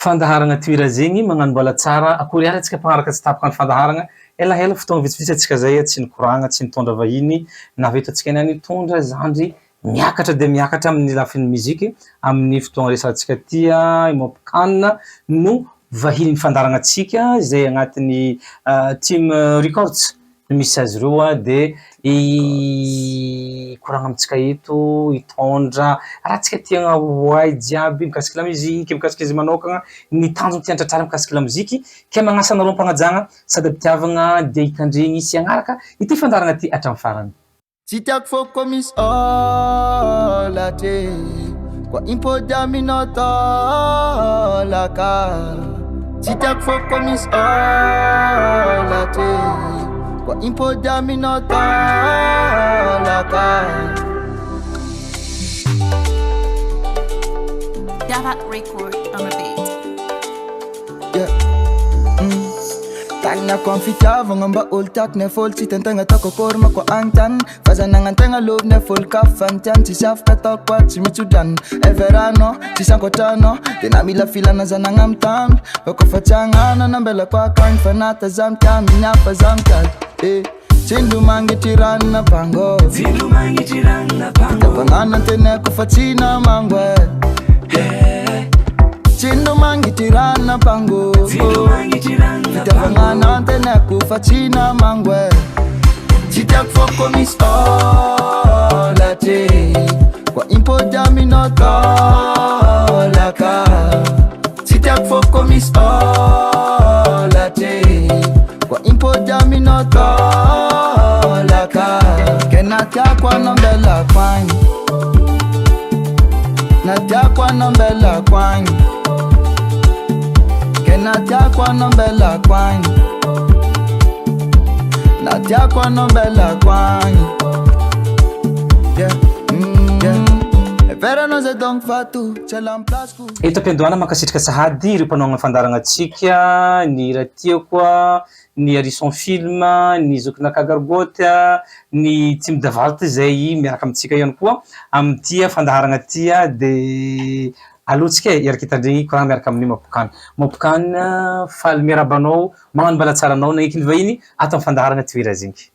fandaharagna toira zegny magnano mbola tsara akory ary antsika mpagnaraka tsy tapaka ny fandaharagna elaela fotoagna vitsivitsy atsika zay tsy nikoragna tsy nitondra vahiny naveto atsika niany nitondra zandry miakatra de miakatra amin'ny lafin'ny muziky amin'ny fotoagna resantsika tia Mopcan no vahiny fandaragna atsika zay agnatin'ny team records misy azy ireo de koragna amitsika eto hitondra raha tsika tiagna hoay jiaby mikasiky la muziky mikasiky izy manokagna ny tanjony tiantratrary mikasiky la muziky ke magnasa anareo mpagnajagna sady apitiavagna de hitandregny sy agnaraka ity fandaragna ty hatramy farany tsy tiako fô koa misy ôlatre koa impôdy aminao tôlaka tsy tiako fô koa misy ôlatre koa impôdy aminao tôlaka Davat record on the beat. Tagnako amin'ny fitiavagna mba olo tiako nefôlo tsy tentegna ataoko akory mako agntany fazanagnan-tegna lovy nefôlo kafo fantiany tsisy afaka ataoko koa tsy mitsodrano everanao tsisy ankoatranao de na mila filana zanagna amy tamby fa kofa tsy agnana nambela koa akagny fa nata za mitiamy miapa za mitiady tsindro mangitry ranona bango fitavanana teneko fa tsy namango tsindro mangitry ranona bango fitavanana teneko fa tsy namango tsy tiako fô koa misy ôlatre koa impôdy aminao tôlaka tsy tiako fô koa misy ôlatre koa impôdy aminao tôlaka ke na tiako anambelako agny na tiako anambelako agny ke na tiako anambelako agny na tiako anambelako agny verano zay donc fato tsy ala amiplasiko eto ampiandohana mankasitraka sahady ireo mpanao fandaragna atsika ny ratia koa ny Harrison Film ny Zokina Kagargote ny team Davalt zay miaraka amitsika ihany koa amty fandaharagna tia de alotsika iaraka hitandregny koragna miaraka amin'ny Mopcan faly miarabanao magnano mbala tsara anao nagniky ny vahiny ato amin'ny fandaharagna toira zegny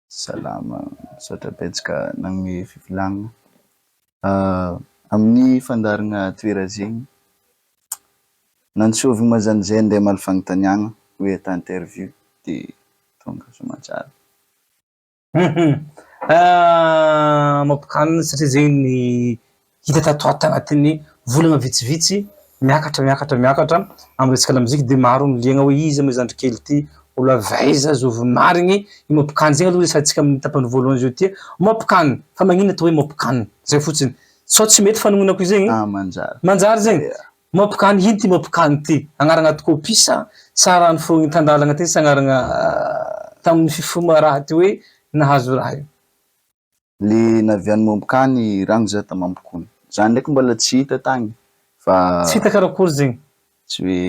salama sotra betsaka nagny fivolagnana amin'ny fandaragna toira zegny nantsovigny mazany zay ndeha maly fagnotaniagna hoe ata interview de tonga somatsara Mopcan satria zegny ny hita tatoato agnatin'ny volagna vitsivitsy miakatra amy resaka lamuziky de maro miliagna hoe izy amy zandry kely ty olo avaiza zovy marigny i Mopcan zegny aloha resantsika amin'ny tapany voalohany zio ty Mopcan fa magnino atao hoe Mopcan zay fotsiny sao tsy mety fanognonako zegny manjary zegny Mopcan ino ty Mopcan ty agnaragna atokopy sa sarany fo tandalagna ty sa agnaragna tamin'ny fifoma raha ty hoe nahazo raha io le naviany Mopcan ragno za tamampokony zany ndraiky mbola tsy hita tagny fa tsy hita karakory zegny tsy hoe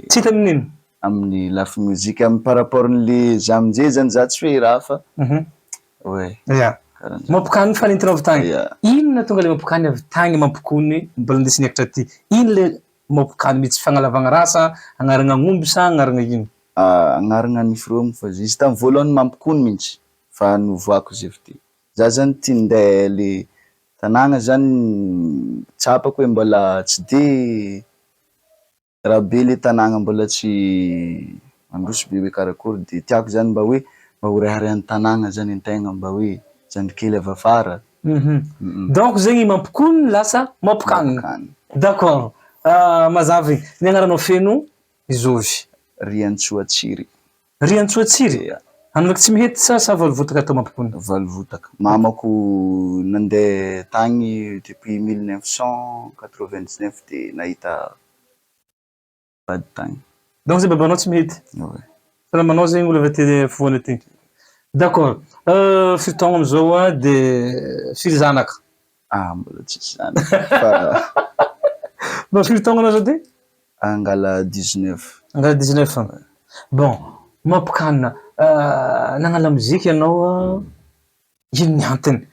tsy hita amin'ino amin'ny lafy muzika amy par rapport n'le za aminjay zany za tsy hoe raha fa ouais Mopcan fa nentinao avy tagny ino na tonga le Mopcan avy tagny mampokony mbola ndesy niakatra ty ino le Mopcan mitsy fagnalavagna raha sa agnaragna agn'omby sa agnaragna ino agnaragna nifirominy fa izy tamy voalohany mampokony mihitsy fa novoako izy avy ty za zany ty ndeha le tanàgna zany tsapako hoe mbola tsy de raha be le tanàgna mbola tsy mandroso be hoe karakory de tiako zany mba hoe mba ho reharehan'ny tanàgna zany antegna mba hoe zandry kely avy afara donc zegny mampokony lasa Mopcan d'accord mazavy ny agnaranao feno izovy Riantsoatsiry anao tsy mihety sa valivotaka atao mampokony valivotaka mamako nandeha tagny depuis 1999 de nahita vady tagny donc zay babanao tsy mihety fa manao zegny olo avy ty fovoany ty d'accord fitaogna amizao de firy zanaka mbola tsisy zanaka bon firy taogna anao zao ty angala 19 bon Mopcan nagnala muziky ianao ino ny antony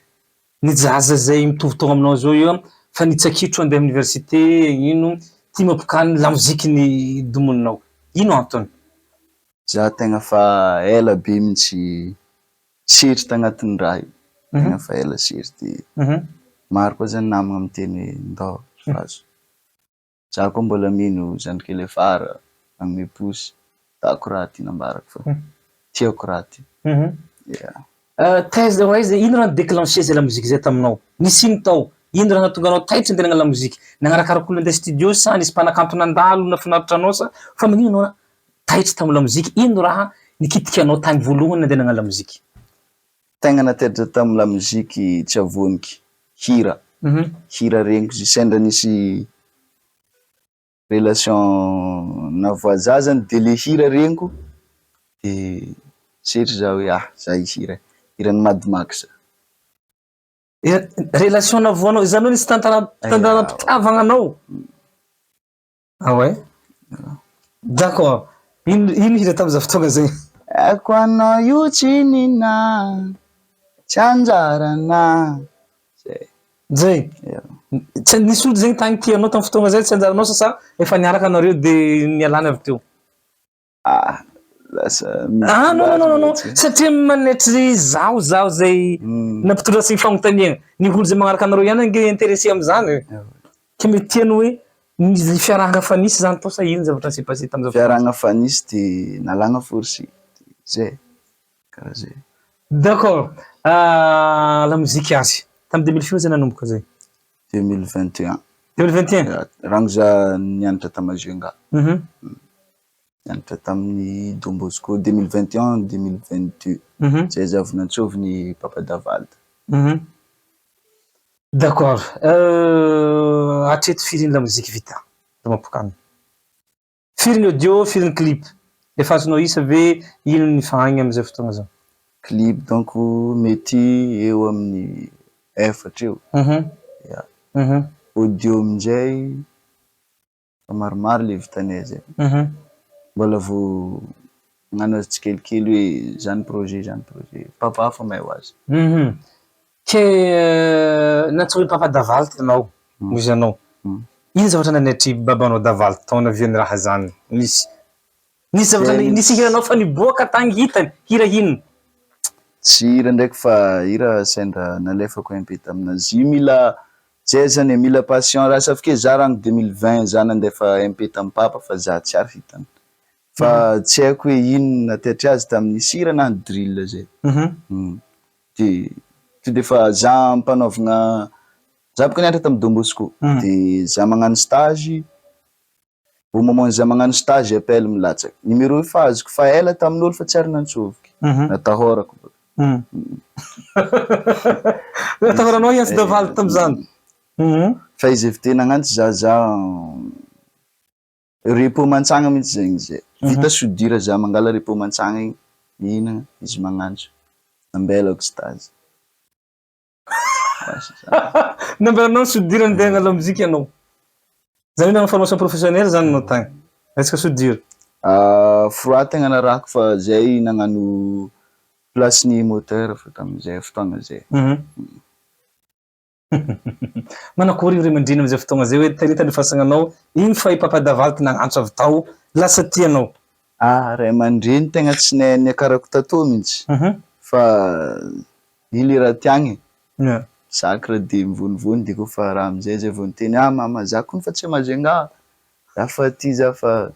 ny zaza zay mitovy taogna aminao zao io fa nitsakitro andeha amy université ino tia mampokany lamozikin'ny domoninao. Ino antony? Za tegna fa ela be mihitsy siry tagnatin'ny raha io. Tegna fa ela siry de maro koa zany namagna miteny ndao fazo. Za koa mbola mino zandrikely afara magnome posy. Taako raha ty nambarako fa tiako raha ty. Yeah. Taiza hoe zay ino raha déclenché zay lamoziky zay taminao? Nisy ino tao? Ino raha nahatonga anao taitry andeha nagnano lamoziky? Nagnarakaraka olo andeha studio sa nisy mpanakantona andalo nafinaritra anao sa fa magnino anao taitry tamin'ny lamoziky? Ino raha nikitiky anao tany voalohany andeha nagnano lamoziky? Tegna nataitra tamin'ny lamoziky tsy avoniky. Hira. Hira regniko zay sendra nisy relation navoaza zany de le hira regniko de setry za hoe za hira. Hiran'ny Mad Max. Relation navoanao, izany hoe nisy tantaram-pitiavagna anao? Ah ouais? D'accord. Ino hira tamin'izay fotoagna zay? Ako anao io tsy nina, tsy anjarana. Zay. Tsy nisy olo zegny tagny tianao tamin'ny fotoagna zay, tsy anjaranao sa efa niaraka anareo de nialany avy teo? Non. Satria manaitry zaho zay nampitondra sy fagnotaniana. Ny olo zay magnaraka anareo ihany ange intéressé am'izany. Ka mety tiany hoe ny fiarahana fa nisy zany tao sa ino zavatra s'est passé tamin'izay fotoagna? Fiarahana fa nisy de nalagna forsy. Zay. Karaha zay. D'accord. Lamoziky azy. Tamin'ny 2000 zay nanomboka zay? 2021. 2021? Rango za nianatra ta Majunga. Nianatra tamin'ny Don Bosco 2021 2022. Zay za vao nantsovy ny Papa Davalda. D'accord. Hatreto firy ny lamoziky vita da mampokany? Firy ny audio, firy ny clip? Efa azonao isa ve ino ny fagny am'izay fotoagna zao? Clip donc mety eo amin'ny 4 eo. Yeah. Audio amin'izay fa maromaro le vitanay zay. Mbola vao magnano azy tsikelikely hoe zany projet. Papa fa mahay ho azy. Ke natsori Papa Davalda anao, mozy anao. Ino zavatra nanaitry babanao Davalda tao navian'ny raha zany? Nisy zavatra nisy hiranao fa niboaka tagny hitany, hira ino? Tsy hira ndraiky fa hira sendra nalefako MP taminazy. Io mila zay zany mila passion raha safike za rango 2020 za nandefa MP tamin'ny Papa fa za tsy ary hitany. Fa tsy haiko hoe ino nataitry azy tamin'ny hira na ny drill zay. De fa za mpanaovagna za bôka nianatra tamin'ny Don Bosco de za magnano stage. Au moment za magnano stage appel milatsaky. Numéro fa azoko fa ela tamin'olo fa tsy ary nantsoviky. Natahorako. Natahoranao Yansy Davalda tam'izany? Fa izy evy tena agnantsy za repos mantsagna mihitsy zegny zay. Vita sodira za mangala repos mantsagna igny, mihinagna, izy magnantso. Ambelako stage. Nambelanao sodira andeha hagnala mozika anao? Zany hoe nagnano formation professionnelle zany anao tagny? Resaka sodira? Froid tegna narahako fa zay nagnano place-ny moteur fa tamin'izay fotoagna zay. Manakory ray aman-dreny am'izay fotoagna zay hoe taritany fasagnanao, iny fa i Papa Davalda nagnantso avy tao, lasa tianao? Ray aman-dreny tegna tsy niakarako tatô mihitsy. Fa iny le raha tiagny. Sacre de mivonivony de kofa raha am'izay zay vao niteny mama za kony fa tsy Majunga. Za fa ty za fa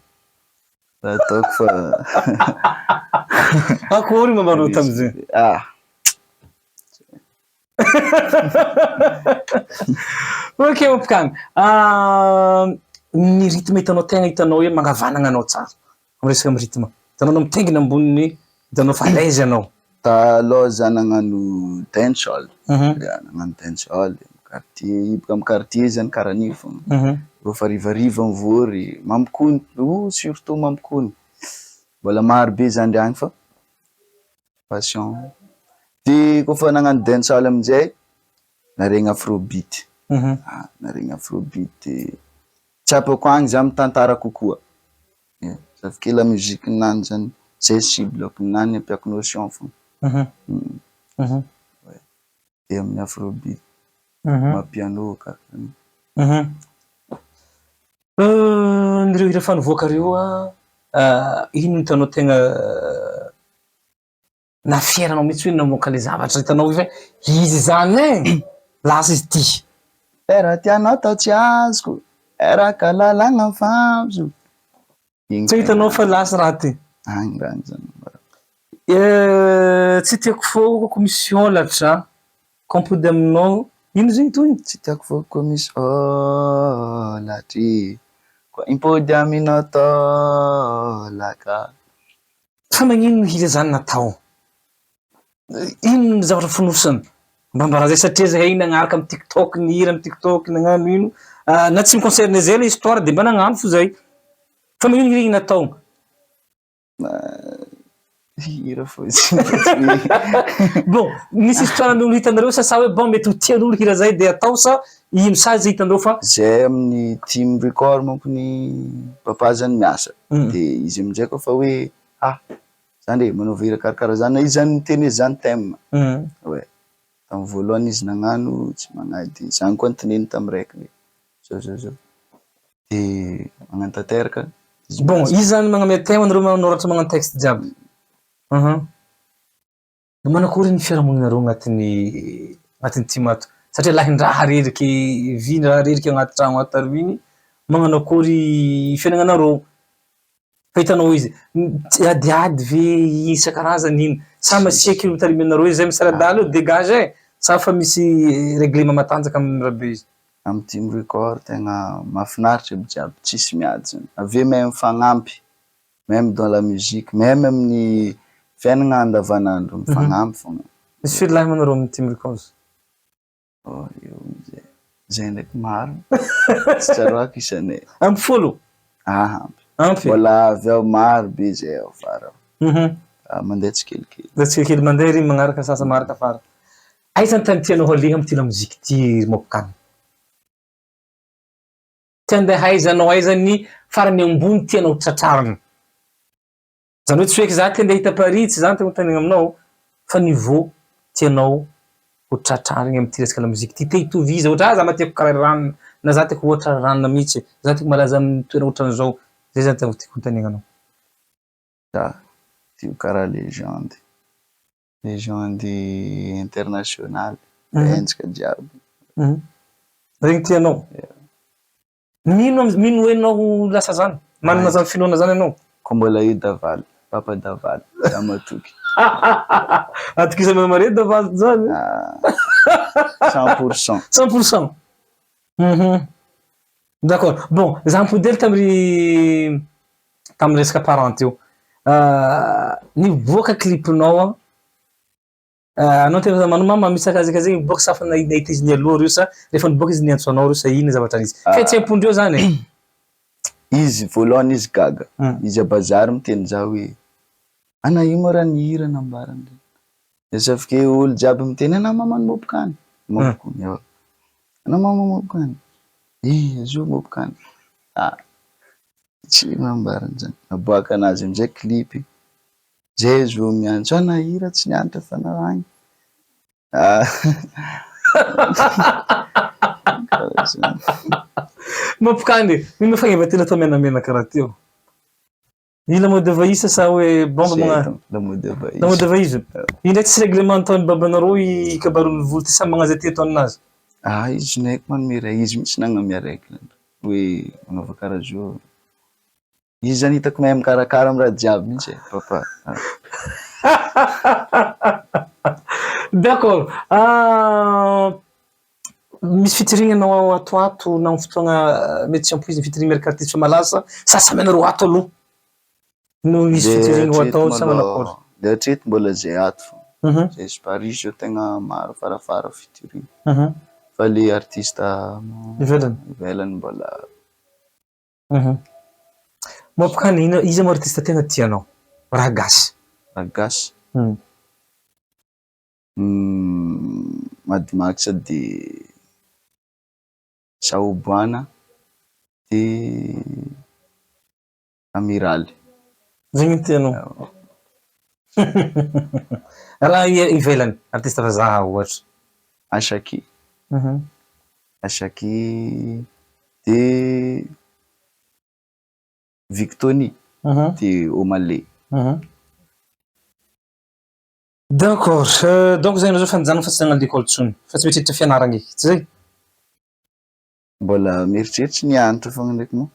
ataoko fa akory mamanao tam'izay? Ok mampikany. Ny rythme hitanao tegna hitanao hoe mangavanagna anao tsara am'resaka amy rythme. Hitanao anao mitengina amboniny, hitanao fa à l'aise anao. Taloha za nagnano dancehall. Nagnano dancehall quartier, hiboka amy quartier zany karahan'io fogna. Rehefa harivariva mivory, mampikony, surtout mampikony. Mbola maro be za andriagny fa passion. De kofa nagnano dancehall amin'izay, naregny afrobeat. Naregny afrobeat de tsapako agny za mitantara kokoa. Safi ke la musique nany zany zay cible-ko nany ampiako notion fogna. De amin'ny afrobeat, mapiano karaha. Nireo hira fanovoaka reo ino no hitanao tegna nafieranao mihitsy hoe namoaka le zavatra hitanao hoe izy zany lasa izy ty. Era tianao tao tsy azoko, era ka lalagna famso. Tsy hitanao fa lasa raha ty. Agny raha zany. Tsy tiako fô commission latra compody aminao ino zany toy? Tsy tiako fô komisy latry ko impody aminao taolaka. Fa magnino hira zany natao? Ino ny zavatra fonosany? Mbambara zay satria zahay nagnaraka amy TikTok ny hira amy TikTok nagnano ino na tsy mi-concerne zay le histoire de mba nagnano fo zay. Fa magnino hira igny natao? Hira fô Bon, nisy histoire n'olo hitanareo sa hoe bon mety ho tian'olo hira zay de atao sa ino sa zay hitandreo fa zay amin'ny team record mampony papa zany miasa de izy amizay koa fa hoe zany re manova hira karakara zany na izy zany miteny zany thème ouais tamy voalohany izy nagnano tsy magnady zany koa noteneny tamy raiky zao de magnano tanteraka bon izy zany magname thème nareo manoratra magnano texte jiaby. Manakory ny fiarahamoninareo agnatin'ny team ato satria lahin-draha reriky vin-draha reriky agnaty tragno ato ary igny magnano akory fiaignanareo fa hitanao izy adiady ve isan-karazany ino sa masiaky ilo mitariminareo izy zay misaradala io dégage sa fa misy règlement matanjaka amin'ny rabe izy amy team record tegna mahafinaritra aby jiaby tsisy miady zany aveo même fagnampy même dans la musique même amin'ny fiaignana andavanandro mifagnampy fogna. Misy firy lahy manareo amy team record? Io zay ndraiky maro tsy tsaroako isanay ampy folo? Ampy mbola avy ao maro be zay ao fara mandeha tsikelikely tsikelikely mandeha ry magnaraka sasa magnaraka afara. Aiza ny tany tianao haleha amy ty lamoziky ty Mopkany? Ty andeha haizanao aiza ny farany ambony tianao tratrarina? Zany hoe tsy hoe za ty andeha hita Paris tsy zany ty hotanigna aminao fa niveau tianao ho tratrarigny amy ty resaka lamoziky ty te hitoviza ohatra za matiako karaha rano na za tiako ohatra ranona mihitsy za tiako malaza amy toerana ohatran'izao zay zany tiako hotanigna anao. Tio karaha légende internationale bensaka jiaby regny tianao? Mino enao lasa zany? Manana zany finoana zany anao? Ko mbola io Davaly, papa Davaly, za matoky. Atokisa mare Davaly zany? 100%. 100%. D'accord. Bon, za mipodely tamy resaka parent teo. Nivoaka clipnao anao tena manao mama misy akazakazay niboaka sa fa nahita izy nialoha reo sa rehefa niboaka izy niantsoanao reo sa ino zavatra izy fihetsem-pondreo zany izy voalohany izy gaga izy abazary miteny za hoe ana io moa raha ny hira nambarany izy avike olo jiaby miteny ana mama ny Mopkany ana mama Mopkany izy io Mopkany tsy nambarany zany naboaka anazy amizay klipy zay izy vao miantso ana hira tsy nianatra fa naragny Mopkany ino fagneva tena atao menamena karaha teo ino mode vaisa sa hoe bomba magna la mode vaisa ino ndraiky tsy règlement ataony babanareo ikabarony volo ty samy magnazy ty atao aminazy izy naiko manome ray izy mitsy nagnamia règle hoe manova karaha zao izy zany hitako mahay mikarakara amy raha jiaby mihitsy papa. D'accord. Misy featuring anao atoato na fotoagna mety tsy ampoizy featuring miaraka artiste malaza sa samy anareo ato aloha no misy featuring ho atao sa manakory? Le hatreto mbola zay ato fo zay izy Paris zao tegna maro farafara featuring fa le artiste ivelany mbola Mopkany ino izy mo artiste tena tianao raha gasy Madimaky sady Saoboana de Amiral zegny tianao raha ivelany artiste vazaha ohatra Ashaki de Victony de Omalé. D'accord. Donc zay anao zao fanjana fa tsy tagna l'école tsony fa tsy mieritreritra fianarana eky tsy zay? Mbola mieritreritra nianatra fogna ndraiky mo.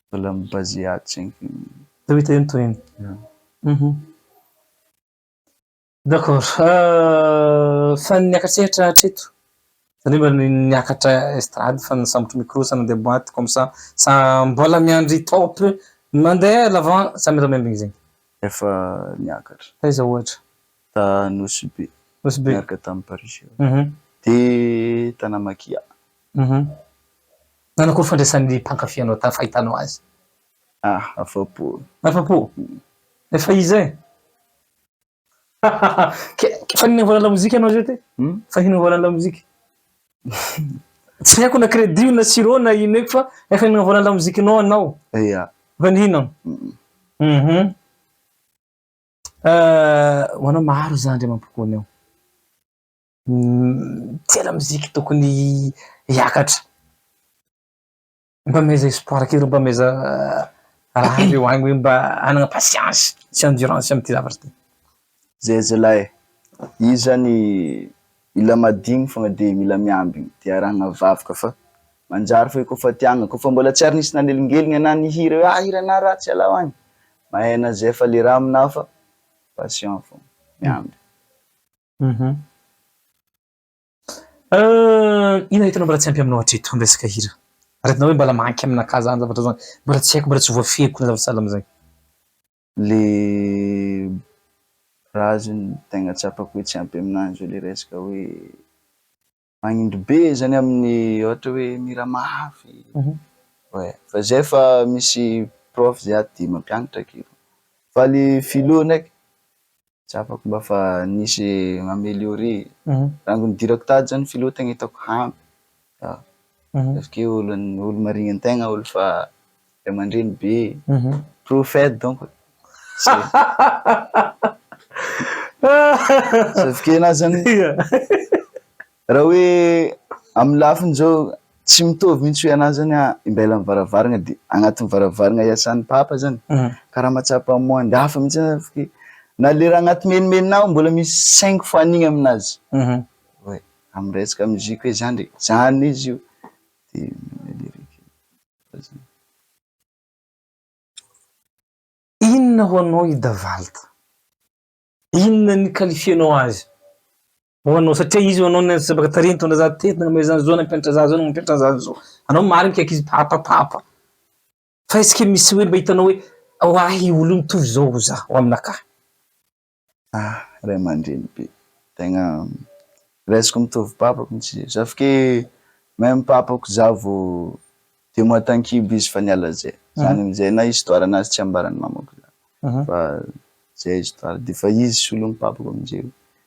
Mbola mibasé ato zegny. Tawita eny to eny. D'accord. Fa niakatrehatra hatreto zany mba niakatra estrade fa nisambotro micro sa nandeha boîte comme ça sa mbola miandry top mandeha l'avant sa miramembigny zegny. Efa niakatra. Taiza ohatra? Ta Nosy Be. Nosy Be. Niaraka tamin'ny Paris. De Tanamakia. Nanakory fandraisan'ny mpankafianao ta fahitanao azy? Afapo. Afapo? Efa izy e? Fa ninavola la mozika anao zay te? Fa ninavola la mozika? Tsy haiko na crédit na sirô na ino eky fa efa ninavola la mozikinao anao? Ia. Fa nihinao? Hoanao maro zany ndre mampikony ao. Tia la mozika tokony hiakatra. Mba meza espoir kely mba meza raha reo agny hoe mba hanagna patience sy endurance amy ty zavatra ty. Zay zalahy. Io zany mila madigny fogna de mila miambigny de arahana vavaka fa manjary fa kofa tiagna kofa mbola tsy ary nisy nanelingelina ana nihira hoe hira na ratsy alao agny. Mahena zay fa le raha aminao fa patient fogna miamby. Ino hitanao mbola tsy ampy aminao hatreto amy resaka hira? Aretinao hoe mbola manky aminakahy zany zavatra zany mbola tsy haiko mbola tsy voafehiko na zavatra sahala amizay. Le raha zany tegna tsapako hoe tsy ampy aminanjy le resaka hoe magnindry be zany amin'ny ohatra hoe miramafy. Ouais. Fa zay fa misy prof zay aty mampianatra akeo. Fa le philo ndraiky tsapako mba fa nisy amélioré. Rango nidirako tady zany philo tegna hitako hampy. Parce olo marigny antegna olo fa ray aman-dreny be. Prophète donc. Sauf que na zany raha hoe amy lafiny zao tsy mitovy mihitsy hoe anah zany imbela amy varavarana de agnatin'ny varavarana iasan'ny papa zany karaha matsapa amoandy hafa mihitsy na le raha agnaty menimeninao mbola misy 5 fois an'igny aminazy. Ouais. Amy resaka muzika hoe zany ndreky zany izy io de liriky. Inona ho anao idavalta? Inona ny qualifienao azy? Ho anao satria izy ho anao nasabaka tarento na za teto na zany zao nampianatra za zao nampianatra za zao. Anao mariny kaiky izy papa. Fa est-ce que misy hoe mba hitanao hoe oahy olo mitovy zao ho za ho aminakahy? Ray aman-dreny be. Tegna resiko mitovy papako mihitsy. Sauf que même papako za vao témoin tankiby izy fa niala zay. Zany amizay na histoire anazy tsy ambarany mamako za. Fa zay histoire de fa izy solon'ny papako amizay.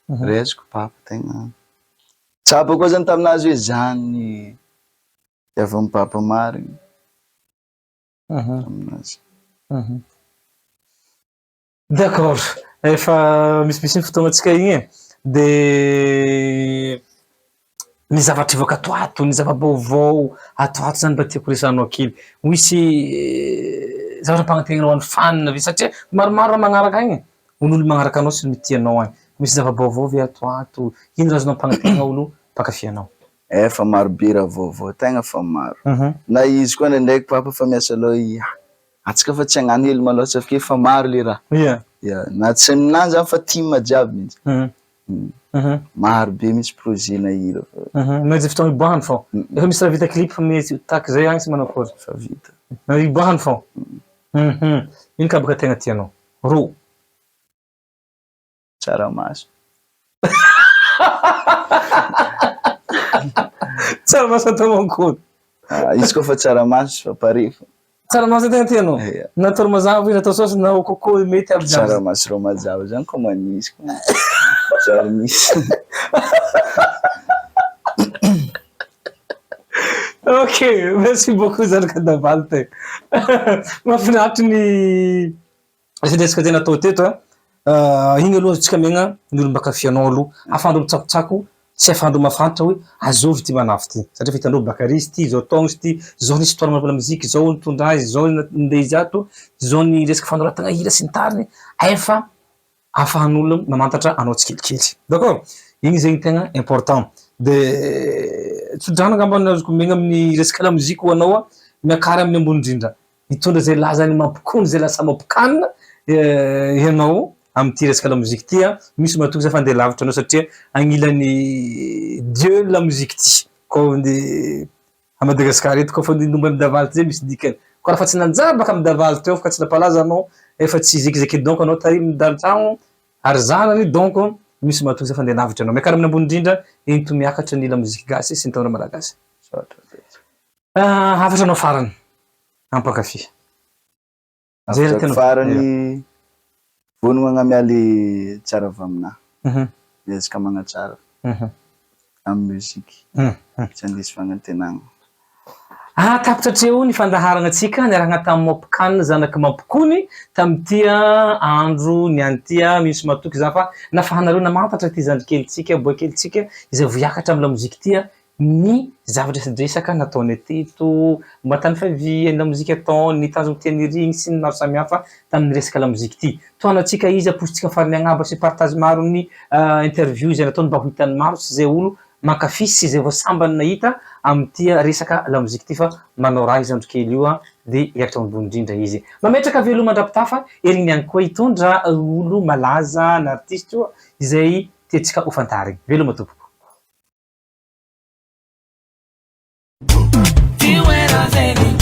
Resiko papa tegna tsapa koa zany taminazy hoe zany avy amy papa mariny. Aminazy. D'accord. Efa misy ny fotoagnatsika igny e. De ny zavatra evoaka atoato, ny zava-baovao atoato zany mba tiako resanao kely. Misy zavatra mpagnategnanao an'ny fan ve satria maromaro magnaraka agny. Olo magnaraka anao sy mitia anao agny. Misy zava-baovao ve atoato? Ino razonao mpagnategna olo mpakafianao? Efa maro be raha vaovao tegna fa maro. Na izy koa ndraindraiky papa fa miasa aloha atsika fa tsy hagnano hely malôha sauf que fa maro le raha. Na tsy aminanjy zany fa team jiaby mihitsy. Maro be misy projet na hira. Magnajy fotoagna iboahany fô. Efa misy raha vita clip fa misy tahaka zay agny sy manakôry. Fa vita. Iboahany fô. Ino ka baka tegna tianao? Ro. Tsaramaso. Tsaramaso atao mankory. Izy koa fa tsaramaso fa pare fô. Tsaramaso tegna tianao? Natao mazava natao saosy na au coco mety aby jiaby. Tsaramaso ro mazava zany koa manisy. Tsara misy. Ok, merci beaucoup Zarika Davalta. Mahafinaritra ny resaka zay natao teto. Igny aloha tsika megna ny olo mbakafianao aloha afandro mitsakotsako tsy afandro mafantatra hoe azovy ty manafy ty satria fitandreo bakarisy ty zao taogno ty zao nisy fotoana manapala mozika zao nitondra azy zao ndeha izy ato zao ny resaky fanoratana hira sy ny tariny efa afahan'olo mamantatra anao tsikelikely d'accord igny zegny tegna important de tsodrano angamba azoko megna amin'ny resaka la mozika ho anao miakara amin'ny ambony indrindra mitondra zay lazany mampikony zay lasa mampikanina ianao amty resaka la mozika ty misy matoky za fa andeha lavitra anao satria agnilan'ny dieu la mozika ty ko de a Madagasikara eto ko fa nomba amy davalitra zay misy dikany ko raha fa tsy nanjabaka amy davalitra eo fa tsy napalaza anao efa tsy zekizeky donc anao tary midaly-tragno ary zanany donc misy matoky za fa andeha lavitra anao miakara amin'ny ambony indrindra iny to miakatra ny la mozika gasy sy ny taona malagasy hafatra anao farany ampankafy zay raha tena farany vonogna agnamialy tsara avy aminahy ezaka magnatsara amy musique tsy andisy fagnantenagna tapitra hatreo ny fandaharana atsika niarahana tamin'ny mampikanina zanaky mampikony tamin'itya andro ny antya misy matoky za fa nafahanareo namantatra ty zandrikelitsika boakelitsika izay voiakatra amy la mozika tya ny zavadresadresaka nataony teto matany favy la mozika ataony tanjony tian'irigny sy ny maro samihafa tamin'ny resaka la mozika ty toanatsika izy apositsika farany agnaba sy partage maro ny interview zay nataony mba ho hitany maro sy zay olo mankafisy sy zay voasambany nahita amty resaka la mozika ty fa manao raha izy andro kely io de hiakatra ambony indrindra izy mametraka velo mandrapitafa erigny ihany koa hitondra olo malaza na artiste io izay tiatsika ho fantarigny velo matompoko You went on, baby.